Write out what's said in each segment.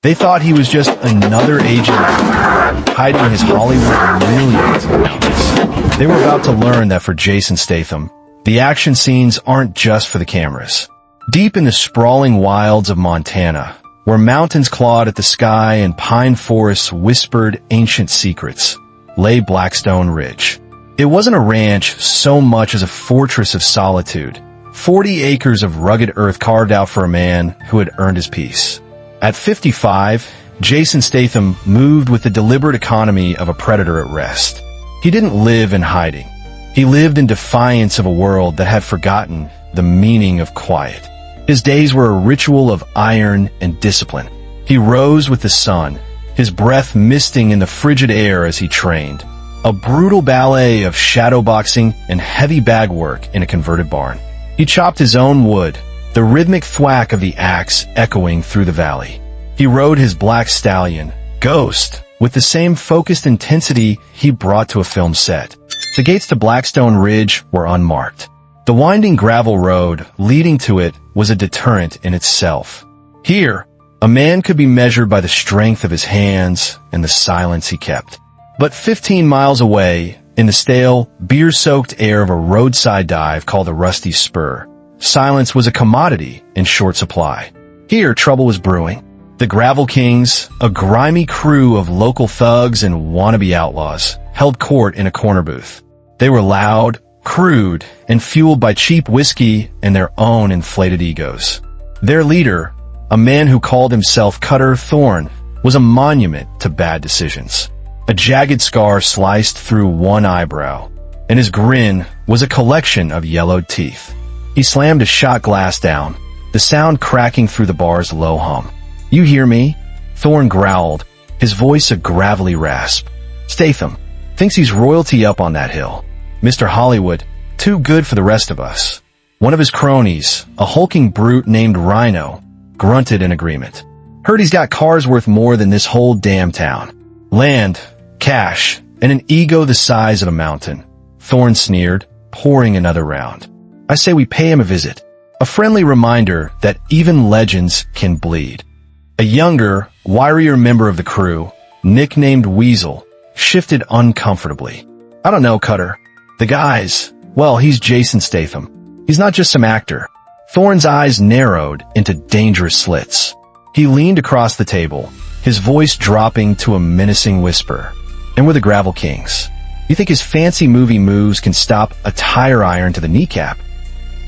They thought he was just another agent hiding his Hollywood millions in the mountains. They were about to learn that for Jason Statham, the action scenes aren't just for the cameras. Deep in the sprawling wilds of Montana, where mountains clawed at the sky and pine forests whispered ancient secrets, lay Blackstone Ridge. It wasn't a ranch so much as a fortress of solitude, 40 acres of rugged earth carved out for a man who had earned his peace. At 55, Jason Statham moved with the deliberate economy of a predator at rest. He didn't live in hiding. He lived in defiance of a world that had forgotten the meaning of quiet. His days were a ritual of iron and discipline. He rose with the sun, his breath misting in the frigid air as he trained. A brutal ballet of shadowboxing and heavy bag work in a converted barn. He chopped his own wood, the rhythmic thwack of the axe echoing through the valley. He rode his black stallion, Ghost, with the same focused intensity he brought to a film set. The gates to Blackstone Ridge were unmarked. The winding gravel road leading to it was a deterrent in itself. Here, a man could be measured by the strength of his hands and the silence he kept. But 15 miles away, in the stale, beer-soaked air of a roadside dive called the Rusty Spur, silence was a commodity in short supply. Here, trouble was brewing. The Gravel Kings, a grimy crew of local thugs and wannabe outlaws, held court in a corner booth. They were loud, crude, and fueled by cheap whiskey and their own inflated egos. Their leader, a man who called himself Cutter Thorne, was a monument to bad decisions. A jagged scar sliced through one eyebrow, and his grin was a collection of yellowed teeth. He slammed a shot glass down, the sound cracking through the bar's low hum. "You hear me?" Thorne growled, his voice a gravelly rasp. "Statham thinks he's royalty up on that hill. Mr. Hollywood, too good for the rest of us." One of his cronies, a hulking brute named Rhino, grunted in agreement. "Heard he's got cars worth more than this whole damn town. Land, cash, and an ego the size of a mountain." Thorne sneered, pouring another round. "I say we pay him a visit. A friendly reminder that even legends can bleed." A younger, wirier member of the crew, nicknamed Weasel, shifted uncomfortably. "I don't know, Cutter. The guy's, well, he's Jason Statham. He's not just some actor." Thorne's eyes narrowed into dangerous slits. He leaned across the table, his voice dropping to a menacing whisper. "And we're the Gravel Kings. You think his fancy movie moves can stop a tire iron to the kneecap?"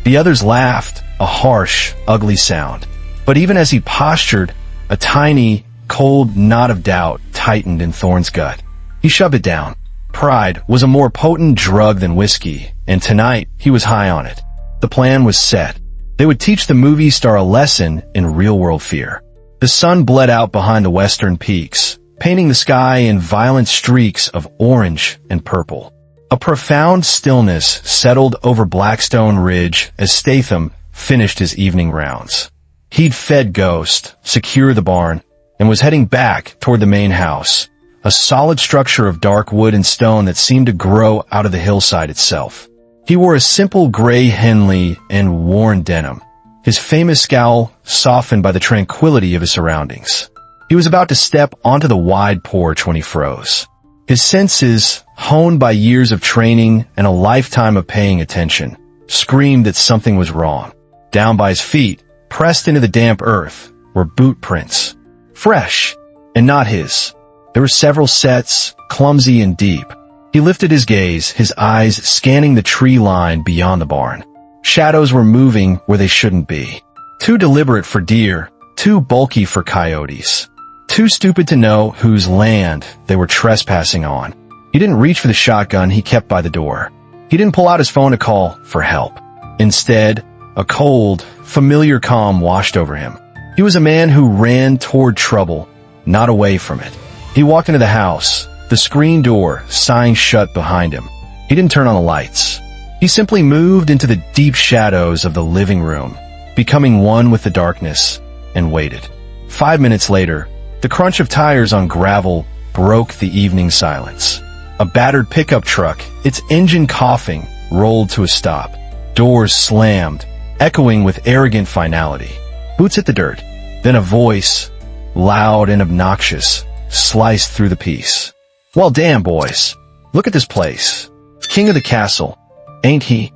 The others laughed, a harsh, ugly sound. But even as he postured, a tiny, cold knot of doubt tightened in Thorne's gut. He shoved it down. Pride was a more potent drug than whiskey, and tonight he was high on it. The plan was set. They would teach the movie star a lesson in real-world fear. The sun bled out behind the western peaks, painting the sky in violent streaks of orange and purple. A profound stillness settled over Blackstone Ridge as Statham finished his evening rounds. He'd fed Ghost, secured the barn, and was heading back toward the main house, a solid structure of dark wood and stone that seemed to grow out of the hillside itself. He wore a simple gray Henley and worn denim, his famous scowl softened by the tranquility of his surroundings. He was about to step onto the wide porch when he froze. His senses, honed by years of training and a lifetime of paying attention, screamed that something was wrong. Down by his feet, pressed into the damp earth, were boot prints. Fresh, and not his. There were several sets, clumsy and deep. He lifted his gaze, his eyes scanning the tree line beyond the barn. Shadows were moving where they shouldn't be. Too deliberate for deer, too bulky for coyotes. Too stupid to know whose land they were trespassing on. He didn't reach for the shotgun he kept by the door. He didn't pull out his phone to call for help. Instead, a cold, familiar calm washed over him. He was a man who ran toward trouble, not away from it. He walked into the house, the screen door sighing shut behind him. He didn't turn on the lights. He simply moved into the deep shadows of the living room, becoming one with the darkness, and waited. 5 minutes later, the crunch of tires on gravel broke the evening silence. A battered pickup truck, its engine coughing, rolled to a stop. Doors slammed, echoing with arrogant finality. Boots hit the dirt. Then a voice, loud and obnoxious, sliced through the piece. "Well, damn, boys. Look at this place. King of the castle, ain't he?"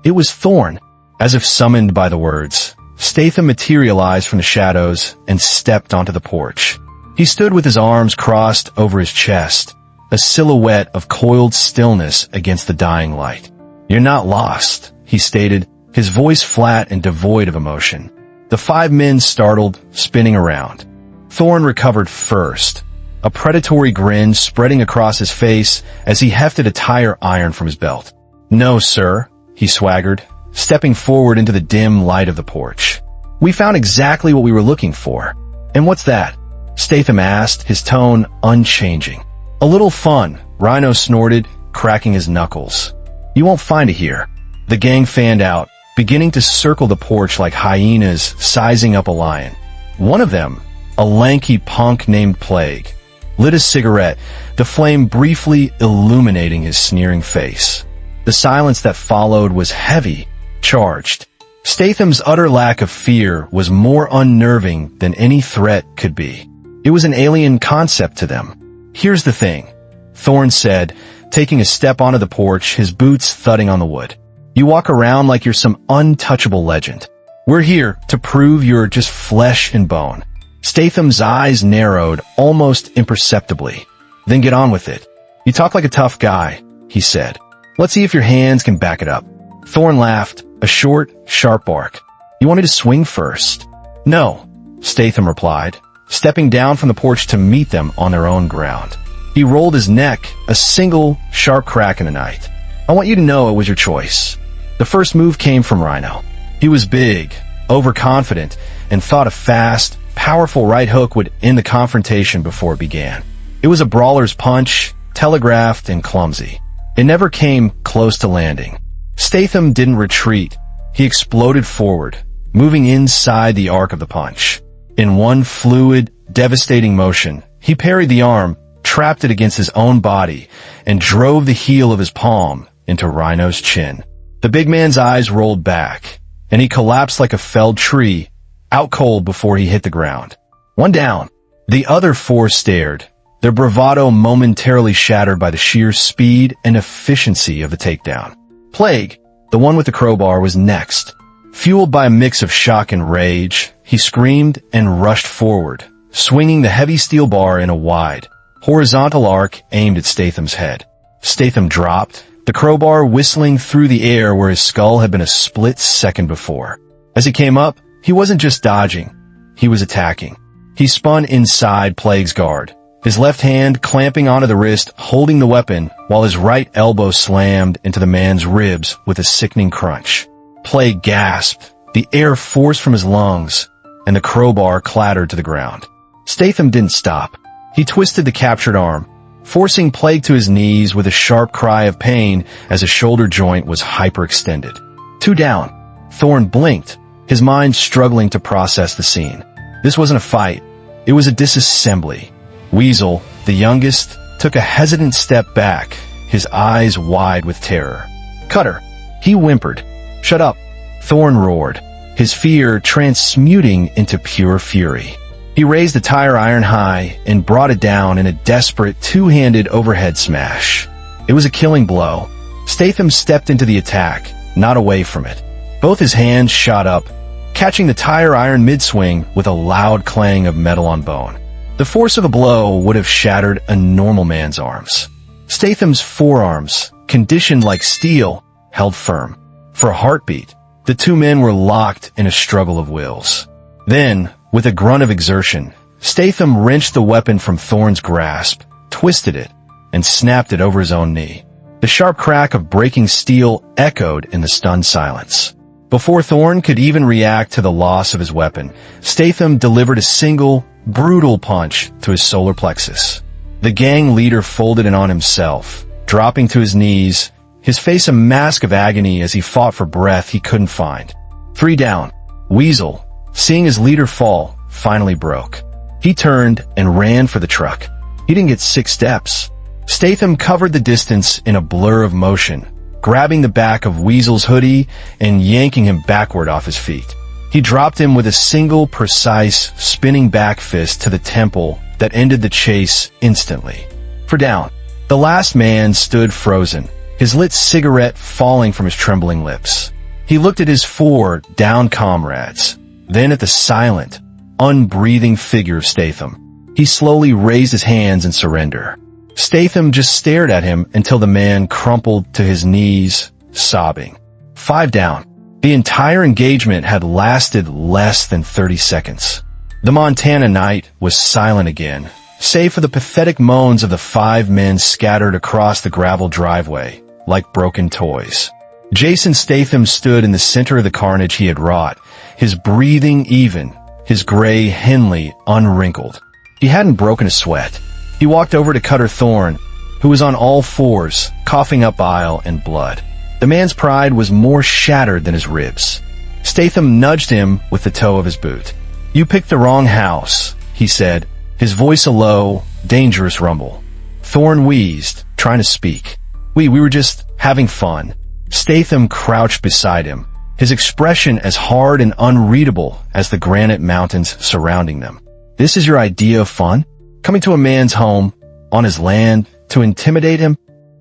It was Thorn. As if summoned by the words, Statham materialized from the shadows and stepped onto the porch. He stood with his arms crossed over his chest, a silhouette of coiled stillness against the dying light. "You're not lost," he stated, his voice flat and devoid of emotion. The 5 men startled, spinning around. Thorn recovered first, a predatory grin spreading across his face as he hefted a tire iron from his belt. "No, sir," he swaggered, stepping forward into the dim light of the porch. "We found exactly what we were looking for." "And what's that?" Statham asked, his tone unchanging. "A little fun," Rhino snorted, cracking his knuckles. "You won't find it here." The gang fanned out, beginning to circle the porch like hyenas sizing up a lion. One of them, a lanky punk named Plague, lit a cigarette, the flame briefly illuminating his sneering face. The silence that followed was heavy, charged. Statham's utter lack of fear was more unnerving than any threat could be. It was an alien concept to them. "Here's the thing," Thorn said, taking a step onto the porch, his boots thudding on the wood. "You walk around like you're some untouchable legend. We're here to prove you're just flesh and bone." Statham's eyes narrowed almost imperceptibly. "Then get on with it. You talk like a tough guy," he said. "Let's see if your hands can back it up." Thorn laughed, a short, sharp bark. "You want me to swing first?" "No," Statham replied, stepping down from the porch to meet them on their own ground. He rolled his neck, a single, sharp crack in the night. "I want you to know it was your choice." The first move came from Rhino. He was big, overconfident, and thought a fast, powerful right hook would end the confrontation before it began. It was a brawler's punch, telegraphed and clumsy. It never came close to landing. Statham didn't retreat. He exploded forward, moving inside the arc of the punch. In one fluid, devastating motion, he parried the arm, trapped it against his own body, and drove the heel of his palm into Rhino's chin. The big man's eyes rolled back, and he collapsed like a felled tree, out cold before he hit the ground. One down. The other 4 stared, their bravado momentarily shattered by the sheer speed and efficiency of the takedown. Plague, the one with the crowbar, was next. Fueled by a mix of shock and rage, he screamed and rushed forward, swinging the heavy steel bar in a wide, horizontal arc aimed at Statham's head. Statham dropped, the crowbar whistling through the air where his skull had been a split second before. As he came up, he wasn't just dodging, he was attacking. He spun inside Plague's guard, his left hand clamping onto the wrist, holding the weapon, while his right elbow slammed into the man's ribs with a sickening crunch. Plague gasped, the air forced from his lungs, and the crowbar clattered to the ground. Statham didn't stop. He twisted the captured arm, forcing Plague to his knees with a sharp cry of pain as his shoulder joint was hyperextended. 2 down. Thorn blinked, his mind struggling to process the scene. This wasn't a fight. It was a disassembly. Weasel, the youngest, took a hesitant step back, his eyes wide with terror. "Cutter," he whimpered. "Shut up," Thorn roared, his fear transmuting into pure fury. He raised the tire iron high and brought it down in a desperate 2-handed overhead smash. It was a killing blow. Statham stepped into the attack, not away from it. Both his hands shot up, catching the tire iron mid-swing with a loud clang of metal on bone. The force of the blow would have shattered a normal man's arms. Statham's forearms, conditioned like steel, held firm. For a heartbeat, the 2 men were locked in a struggle of wills. Then, with a grunt of exertion, Statham wrenched the weapon from Thorn's grasp, twisted it, and snapped it over his own knee. The sharp crack of breaking steel echoed in the stunned silence. Before Thorn could even react to the loss of his weapon, Statham delivered a single, brutal punch to his solar plexus. The gang leader folded in on himself, dropping to his knees, his face a mask of agony as he fought for breath he couldn't find. 3 down. Weasel, seeing his leader fall, finally broke. He turned and ran for the truck. He didn't get 6 steps. Statham covered the distance in a blur of motion, grabbing the back of Weasel's hoodie and yanking him backward off his feet. He dropped him with a single precise spinning back fist to the temple that ended the chase instantly. For down. The last man stood frozen, his lit cigarette falling from his trembling lips. He looked at his 4 downed comrades, then at the silent, unbreathing figure of Statham. He slowly raised his hands in surrender. Statham just stared at him until the man crumpled to his knees, sobbing. 5 down. The entire engagement had lasted less than 30 seconds. The Montana night was silent again, save for the pathetic moans of the 5 men scattered across the gravel driveway, like broken toys. Jason Statham stood in the center of the carnage he had wrought, his breathing even, his gray Henley unwrinkled. He hadn't broken a sweat. He walked over to Cutter Thorne, who was on all fours, coughing up bile and blood. The man's pride was more shattered than his ribs. Statham nudged him with the toe of his boot. "You picked the wrong house," he said, his voice a low, dangerous rumble. Thorne wheezed, trying to speak. We were just having fun." Statham crouched beside him, his expression as hard and unreadable as the granite mountains surrounding them. "This is your idea of fun? Coming to a man's home, on his land, to intimidate him?"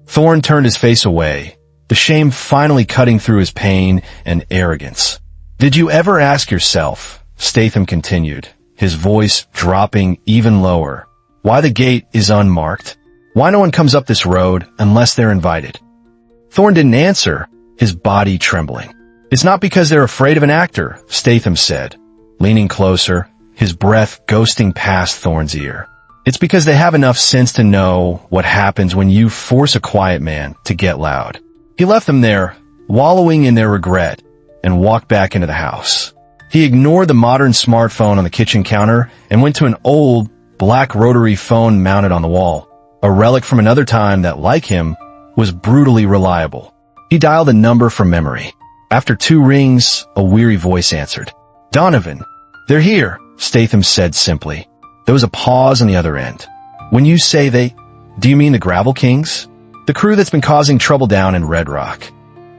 Thorne turned his face away, the shame finally cutting through his pain and arrogance. "Did you ever ask yourself," Statham continued, his voice dropping even lower, "why the gate is unmarked? Why no one comes up this road unless they're invited?" Thorne didn't answer, his body trembling. "It's not because they're afraid of an actor," Statham said, leaning closer, his breath ghosting past Thorne's ear. "It's because they have enough sense to know what happens when you force a quiet man to get loud." He left them there, wallowing in their regret, and walked back into the house. He ignored the modern smartphone on the kitchen counter and went to an old, black rotary phone mounted on the wall, a relic from another time that, like him, was brutally reliable. He dialed a number from memory. After 2 rings, a weary voice answered. "Donovan." "They're here," Statham said simply. There was a pause on the other end. "When you say they, do you mean the Gravel Kings? The crew that's been causing trouble down in Red Rock?"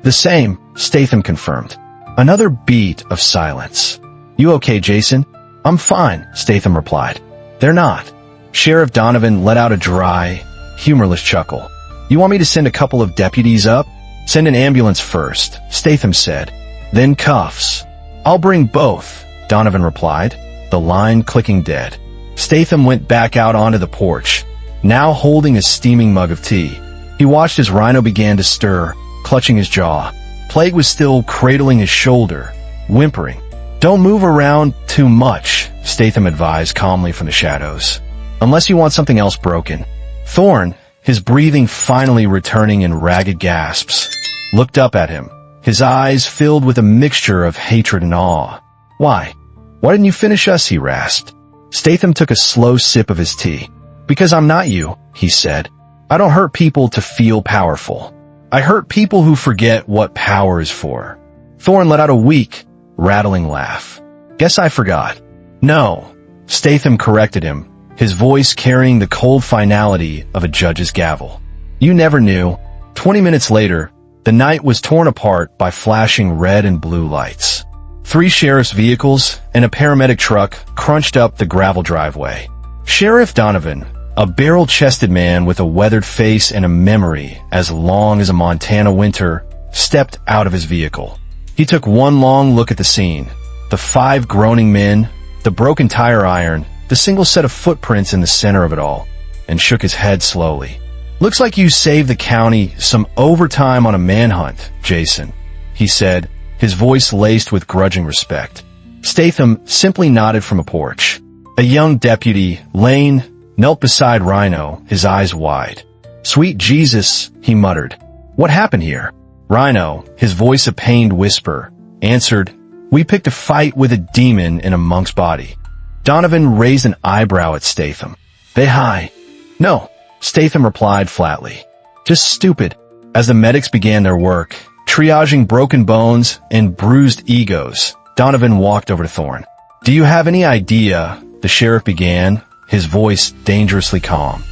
"The same," Statham confirmed. Another beat of silence. "You okay, Jason?" "I'm fine," Statham replied. "They're not." Sheriff Donovan let out a dry, humorless chuckle. "You want me to send a couple of deputies up?" "Send an ambulance first," Statham said. "Then cuffs." "I'll bring both," Donovan replied, the line clicking dead. Statham went back out onto the porch, now holding a steaming mug of tea. He watched as Rhino began to stir, clutching his jaw. Plague was still cradling his shoulder, whimpering. "Don't move around too much," Statham advised calmly from the shadows. "Unless you want something else broken." Thorne, his breathing finally returning in ragged gasps, looked up at him, his eyes filled with a mixture of hatred and awe. "Why? Why didn't you finish us?" he rasped. Statham took a slow sip of his tea. "Because I'm not you," he said. "I don't hurt people to feel powerful. I hurt people who forget what power is for." Thorne let out a weak, rattling laugh. "Guess I forgot." "No," Statham corrected him, his voice carrying the cold finality of a judge's gavel. "You never knew." 20 minutes later, the night was torn apart by flashing red and blue lights. 3 sheriff's vehicles and a paramedic truck crunched up the gravel driveway. Sheriff Donovan, a barrel-chested man with a weathered face and a memory as long as a Montana winter, stepped out of his vehicle. He took one long look at the scene, the 5 groaning men, the broken tire iron, the single set of footprints in the center of it all, and shook his head slowly. "Looks like you saved the county some overtime on a manhunt, Jason," he said, his voice laced with grudging respect. Statham simply nodded from a porch. A young deputy, Lane, knelt beside Rhino, his eyes wide. "Sweet Jesus," he muttered. "What happened here?" Rhino, his voice a pained whisper, answered, "We picked a fight with a demon in a monk's body." Donovan raised an eyebrow at Statham. "They high?" "No," Statham replied flatly. "Just stupid." As the medics began their work, triaging broken bones and bruised egos, Donovan walked over to Thorne. "Do you have any idea," the sheriff began, his voice dangerously calm,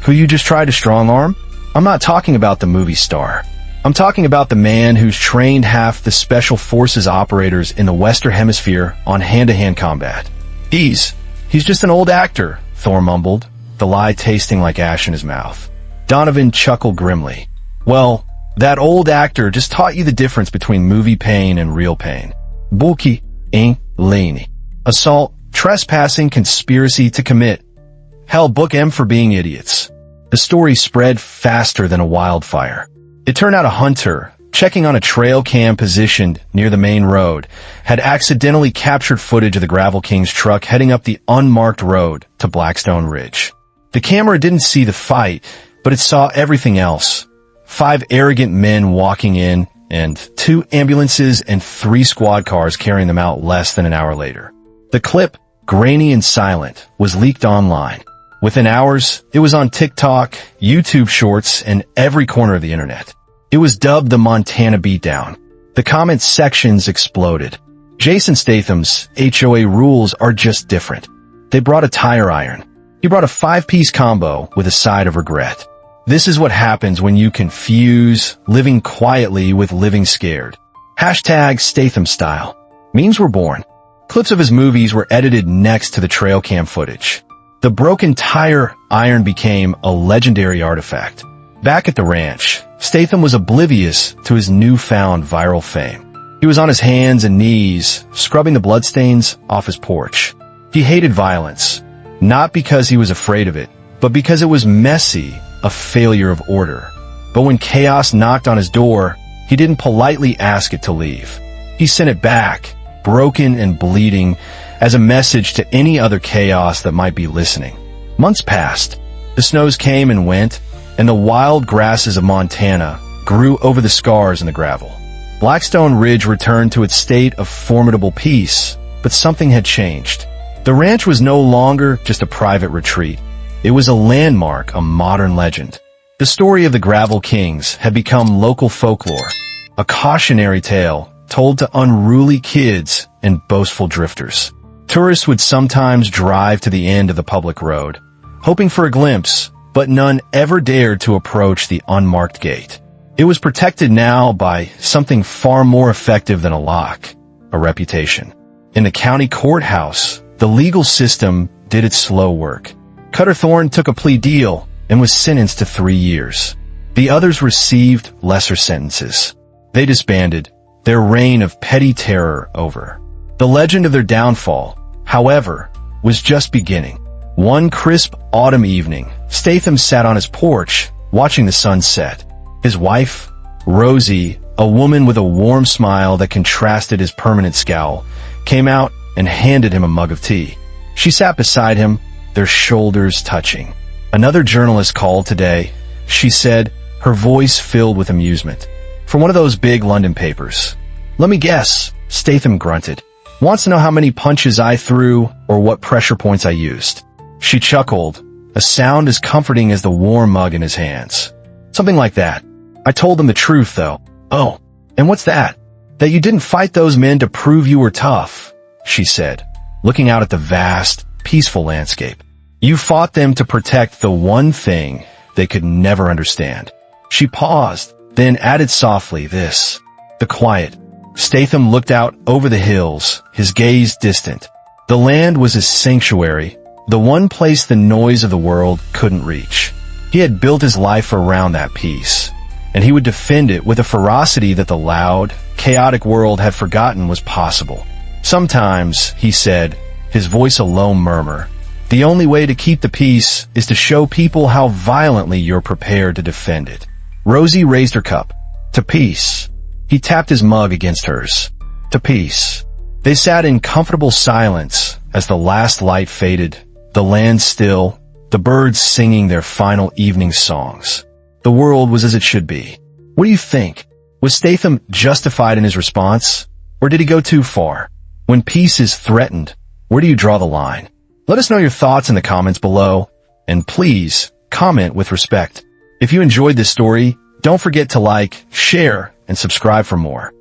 "who you just tried to strong-arm? I'm not talking about the movie star. I'm talking about the man who's trained half the special forces operators in the Western Hemisphere on hand-to-hand combat. He's just an old actor, Thor mumbled, the lie tasting like ash in his mouth. Donovan chuckled grimly. Well, that old actor just taught you the difference between movie pain and real pain. Buki in leni. Assault, trespassing, conspiracy to commit. Hell, book M for being idiots. The story spread faster than a wildfire. It turned out a hunter, checking on a trail cam positioned near the main road, had accidentally captured footage of the Gravel King's truck heading up the unmarked road to Blackstone Ridge. The camera didn't see the fight, but it saw everything else. 5 arrogant men walking in, and 2 ambulances and 3 squad cars carrying them out less than an hour later. The clip, grainy and silent, was leaked online. Within hours, it was on TikTok, YouTube Shorts, and every corner of the internet. It was dubbed the Montana Beatdown. The comment sections exploded. Jason Statham's HOA rules are just different. They brought a tire iron. He brought a 5-piece combo with a side of regret. This is what happens when you confuse living quietly with living scared. Hashtag Statham style. Memes were born. Clips of his movies were edited next to the trail cam footage. The broken tire iron became a legendary artifact. Back at the ranch, Statham was oblivious to his newfound viral fame. He was on his hands and knees, scrubbing the bloodstains off his porch. He hated violence, not because he was afraid of it, but because it was messy, a failure of order. But when chaos knocked on his door, he didn't politely ask it to leave. He sent it back, broken and bleeding, as a message to any other chaos that might be listening. Months passed. The snows came and went, and the wild grasses of Montana grew over the scars in the gravel. Blackstone Ridge returned to its state of formidable peace, but something had changed. The ranch was no longer just a private retreat. It was a landmark, a modern legend. The story of the Gravel Kings had become local folklore, a cautionary tale told to unruly kids and boastful drifters. Tourists would sometimes drive to the end of the public road, hoping for a glimpse, but none ever dared to approach the unmarked gate. It was protected now by something far more effective than a lock, a reputation. In the county courthouse, the legal system did its slow work. Cutter Thorne took a plea deal and was sentenced to 3 years. The others received lesser sentences. They disbanded, their reign of petty terror over. The legend of their downfall, however, was just beginning. One crisp autumn evening, Statham sat on his porch, watching the sun set. His wife, Rosie, a woman with a warm smile that contrasted his permanent scowl, came out and handed him a mug of tea. She sat beside him, their shoulders touching. Another journalist called today, she said, her voice filled with amusement. From one of those big London papers. Let me guess, Statham grunted. Wants to know how many punches I threw or what pressure points I used. She chuckled, a sound as comforting as the warm mug in his hands. Something like that. I told them the truth, though. Oh, and what's that? That you didn't fight those men to prove you were tough, she said, looking out at the vast, peaceful landscape. You fought them to protect the one thing they could never understand. She paused, then added softly this. The quiet. Statham looked out over the hills, his gaze distant. The land was his sanctuary, the one place the noise of the world couldn't reach. He had built his life around that peace, and he would defend it with a ferocity that the loud, chaotic world had forgotten was possible. Sometimes, he said, his voice a low murmur, the only way to keep the peace is to show people how violently you're prepared to defend it. Rosie raised her cup. To peace. He tapped his mug against hers. To peace. They sat in comfortable silence as the last light faded, the land still, the birds singing their final evening songs. The world was as it should be. What do you think? Was Statham justified in his response? Or did he go too far? When peace is threatened, where do you draw the line? Let us know your thoughts in the comments below, and please comment with respect. If you enjoyed this story, don't forget to like, share, and subscribe for more.